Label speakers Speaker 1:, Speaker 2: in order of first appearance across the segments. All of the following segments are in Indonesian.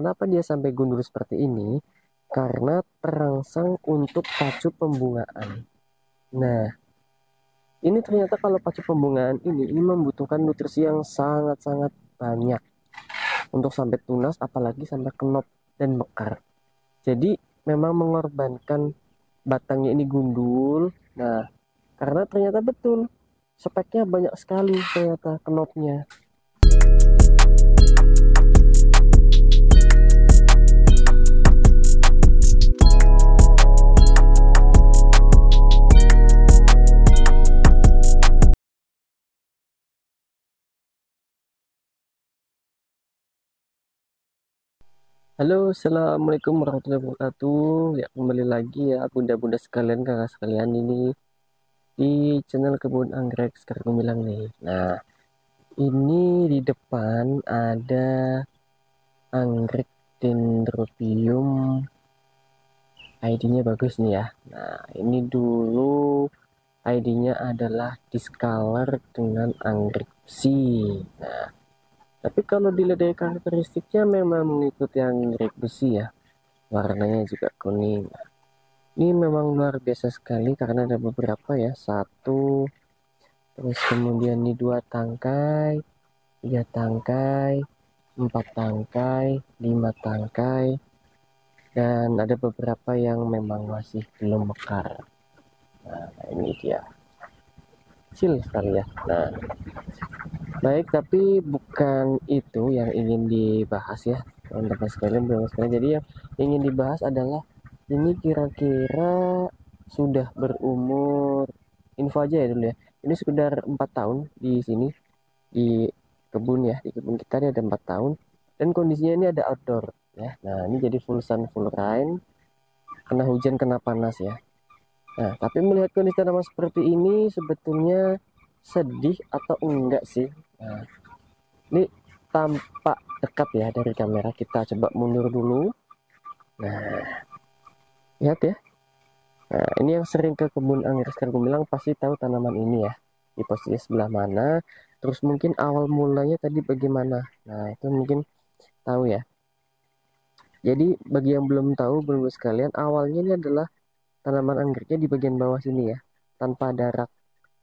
Speaker 1: kenapa dia sampai gundul seperti ini? Karena terangsang untuk pacu pembungaan. Nah, ini ternyata kalau pacu pembungaan ini membutuhkan nutrisi yang sangat-sangat banyak untuk sampai tunas, apalagi sampai kenop dan mekar. Jadi memang mengorbankan batangnya ini gundul. Nah, karena ternyata betul speknya banyak sekali ternyata kenopnya. Halo, assalamualaikum warahmatullahi wabarakatuh. Ya, kembali lagi ya bunda-bunda sekalian, kakak sekalian, ini di channel kebun anggrek sekarang Gumilang nih. Nah, ini di depan ada anggrek dendrobium, ID-nya bagus nih ya. Nah, ini dulu ID-nya adalah discolor dengan anggrek besi. Nah, tapi kalau dilihat dari karakteristiknya memang mengikuti anggrek besi ya. Warnanya juga kuning. Ini memang luar biasa sekali karena ada beberapa ya. Satu, terus kemudian ini 2 tangkai, 3 tangkai, 4 tangkai, 5 tangkai, dan ada beberapa yang memang masih belum mekar. Nah, ini dia. Kecil sekali ya. Nah, baik, tapi bukan itu yang ingin dibahas ya, teman-teman sekalian, Jadi yang ingin dibahas adalah ini kira-kira sudah berumur, info aja ya dulu ya. Ini sekedar 4 tahun di sini, di kebun ya, di kebun kita ini ada 4 tahun dan kondisinya ini ada outdoor ya. Nah, ini jadi full sun full rain, kena hujan kena panas ya. Nah, tapi melihat kondisi tanaman seperti ini sebetulnya sedih atau enggak sih? Nah, ini tampak dekat ya dari kamera, kita coba mundur dulu. Nah, lihat ya. Nah, ini yang sering ke kebun anggrek sekarang gue bilang pasti tahu tanaman ini ya, di posisi sebelah mana, terus mungkin awal mulanya tadi bagaimana. Nah, itu mungkin tahu ya. Jadi bagi yang belum tahu, belum sekalian, awalnya ini adalah tanaman anggreknya di bagian bawah sini ya, tanpa ada rak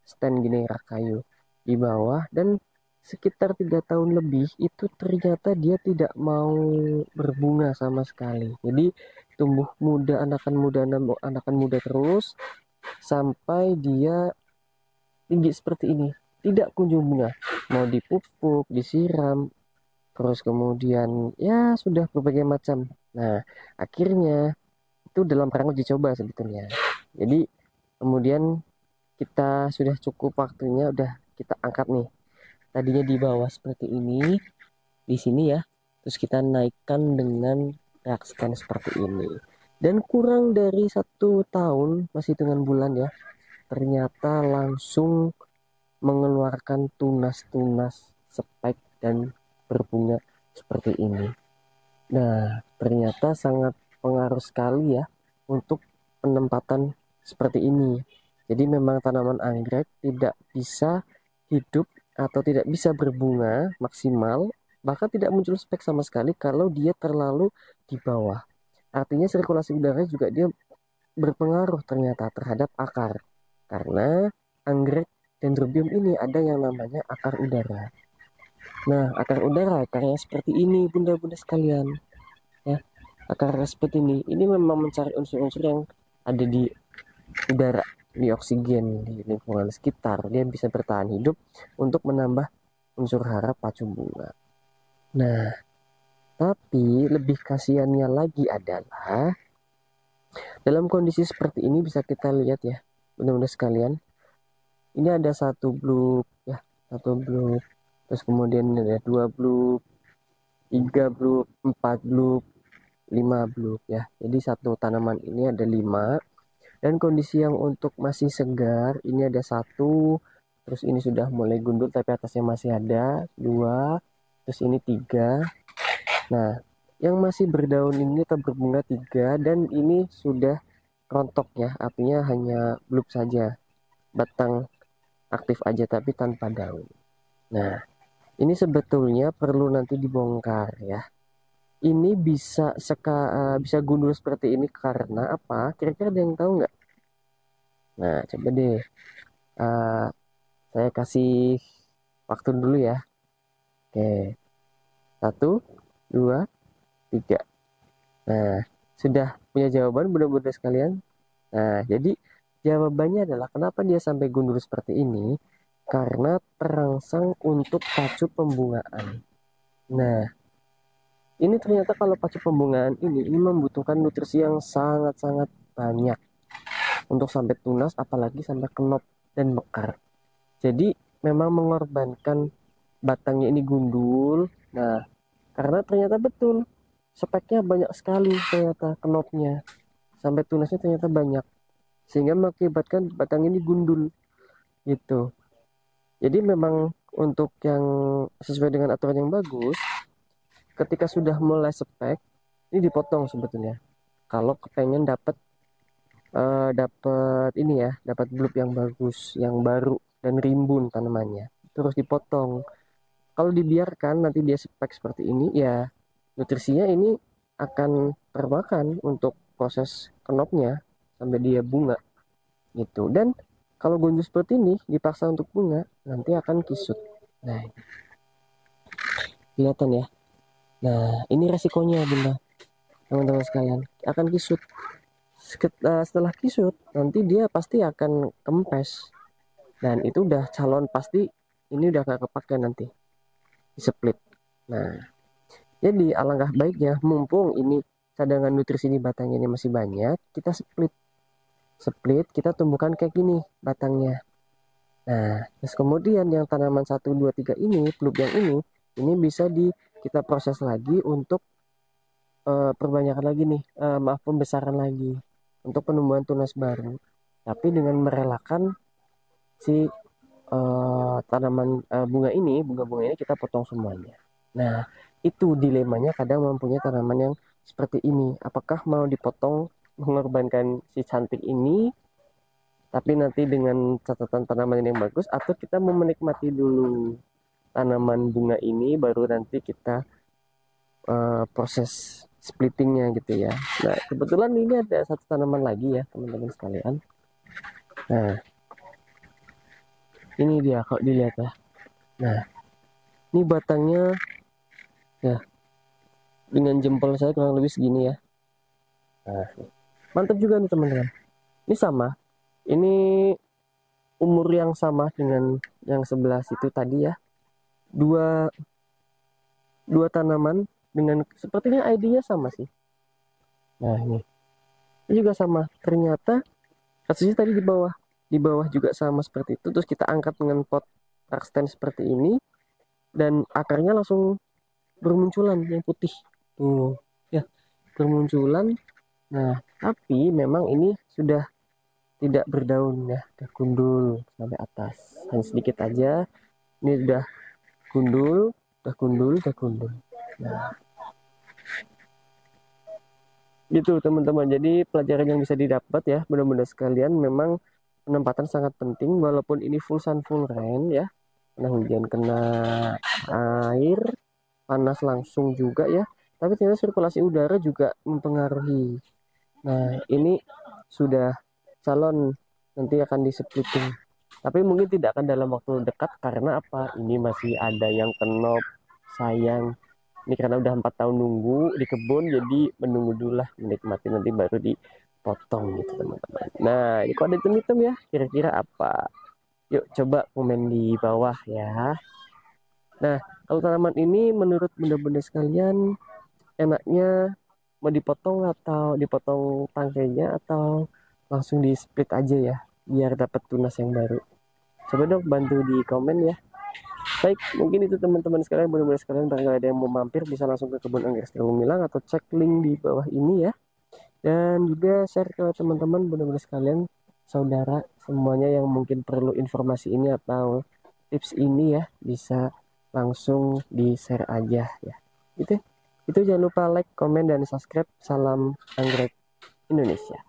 Speaker 1: stand gini, rak kayu di bawah, dan sekitar 3 tahun lebih itu ternyata dia tidak mau berbunga sama sekali. Jadi tumbuh muda, anakan muda terus sampai dia tinggi seperti ini, tidak kunjung bunga, mau dipupuk, disiram, terus kemudian ya sudah berbagai macam. Nah, akhirnya itu dalam rangka uji coba sebetulnya. Jadi kemudian kita sudah cukup waktunya, udah kita angkat nih. Tadinya di bawah seperti ini, di sini ya. Terus kita naikkan dengan rak stand seperti ini. Dan kurang dari 1 tahun, masih dengan bulan ya, ternyata langsung mengeluarkan tunas-tunas spike dan berbunga seperti ini. Nah, ternyata sangat pengaruh sekali ya untuk penempatan seperti ini. Jadi memang tanaman anggrek tidak bisa hidup atau tidak bisa berbunga maksimal, bahkan tidak muncul spek sama sekali kalau dia terlalu di bawah. Artinya sirkulasi udara juga dia berpengaruh ternyata terhadap akar. Karena anggrek dendrobium ini ada yang namanya akar udara. Nah, akar udara akarnya seperti ini, bunda-bunda sekalian. Ya, akar seperti ini memang mencari unsur-unsur yang ada di udara, di oksigen, di lingkungan sekitar. Dia bisa bertahan hidup untuk menambah unsur hara pacu bunga. Nah, tapi lebih kasihannya lagi adalah dalam kondisi seperti ini bisa kita lihat ya, benar-benar sekalian. Ini ada 1 bluk ya, 1 bluk. Terus kemudian ada 2 bluk, 3 bluk, 4 bluk, 5 bluk ya. Jadi satu tanaman ini ada 5. Dan kondisi yang untuk masih segar ini ada 1, terus ini sudah mulai gundul tapi atasnya masih ada 2, terus ini 3. Nah, yang masih berdaun ini tetap berbunga 3, dan ini sudah rontok ya, artinya hanya bluk saja, batang aktif aja tapi tanpa daun. Nah, ini sebetulnya perlu nanti dibongkar ya. ini bisa gundul seperti ini karena apa? Kira-kira ada yang tahu nggak? Nah, coba deh. Uh, saya kasih waktu dulu ya. Oke, 1, 2, 3. Nah, sudah punya jawaban benar-benar sekalian? Nah, jadi jawabannya adalah kenapa dia sampai gundul seperti ini? Karena terangsang untuk pacu pembungaan. Nah, ini ternyata kalau pacu pembungaan ini membutuhkan nutrisi yang sangat-sangat banyak untuk sampai tunas, apalagi sampai kenop dan mekar. Jadi memang mengorbankan batangnya ini gundul. Nah, karena ternyata betul speknya banyak sekali, ternyata kenopnya sampai tunasnya ternyata banyak, sehingga mengakibatkan batang ini gundul gitu. Jadi memang untuk yang sesuai dengan aturan yang bagus, ketika sudah mulai spek ini dipotong sebetulnya. Kalau kepengen dapat ini ya, dapat bulb yang bagus, yang baru dan rimbun tanamannya, terus dipotong. Kalau dibiarkan nanti dia spek seperti ini ya, nutrisinya ini akan termakan untuk proses kenopnya sampai dia bunga gitu. Dan kalau gonjol seperti ini dipaksa untuk bunga, nanti akan kisut. Nah, kelihatan ya. Nah, ini resikonya bunda, teman-teman sekalian, akan kisut. Setelah kisut nanti dia pasti akan kempes, dan itu udah calon pasti ini udah gak kepake nanti di split. Nah, jadi alangkah baiknya mumpung ini cadangan nutrisi di batangnya ini masih banyak, kita split kita tumbuhkan kayak gini batangnya. Nah, terus kemudian yang tanaman 1, 2, 3 ini, bulb yang ini bisa kita proses lagi untuk perbanyakan lagi nih, maaf, pembesaran lagi untuk penumbuhan tunas baru. Tapi dengan merelakan si tanaman bunga-bunga ini kita potong semuanya. Nah, itu dilemanya kadang mempunyai tanaman yang seperti ini. Apakah mau dipotong mengorbankan si cantik ini, tapi nanti dengan catatan tanaman ini yang bagus, atau kita mau menikmati dulu tanaman bunga ini baru nanti kita proses splittingnya gitu ya. Nah, kebetulan ini ada satu tanaman lagi ya teman-teman sekalian. Nah, ini dia kalau dilihat ya. Nah, ini batangnya ya dengan jempol saya kurang lebih segini ya. Nah, mantap juga nih teman-teman. Ini sama, ini umur yang sama dengan yang sebelah situ tadi ya. Dua tanaman dengan sepertinya ID-nya sama sih. Nah, ini juga sama. Ternyata kasusnya tadi di bawah juga sama seperti itu. Terus kita angkat dengan pot stand seperti ini, dan akarnya langsung bermunculan yang putih tuh ya, bermunculan. Nah, tapi memang ini sudah tidak berdaun ya, udah gundul sampai atas, hanya sedikit aja. Ini udah gundul. Nah, gitu teman-teman. Jadi pelajaran yang bisa didapat ya, benar-benar sekalian, memang penempatan sangat penting. Walaupun ini full sun full rain ya, kena hujan, kena air panas langsung juga ya, tapi ternyata sirkulasi udara juga mempengaruhi. Nah, ini sudah calon nanti akan di splitting, tapi mungkin tidak akan dalam waktu dekat. Karena apa, ini masih ada yang kenop, sayang. Ini karena udah 4 tahun nunggu di kebun, jadi menunggu dulu lah, menikmati, nanti baru dipotong gitu teman-teman. Nah, ini kok ada hitam-hitam ya, kira-kira apa? Yuk coba komen di bawah ya. Nah, kalau tanaman ini menurut bunda-bunda sekalian, enaknya mau dipotong atau dipotong tangkainya, atau langsung di split aja ya, biar dapat tunas yang baru? Coba dong bantu di komen ya. Baik, mungkin itu teman-teman sekalian, benar-benar sekalian, barangkali ada yang mau mampir bisa langsung ke kebun anggrek Sri Gumilang atau cek link di bawah ini ya. Dan juga share ke teman-teman benar-benar sekalian, saudara semuanya yang mungkin perlu informasi ini atau tips ini ya, bisa langsung di share aja ya. Itu jangan lupa like, komen, dan subscribe. Salam anggrek Indonesia.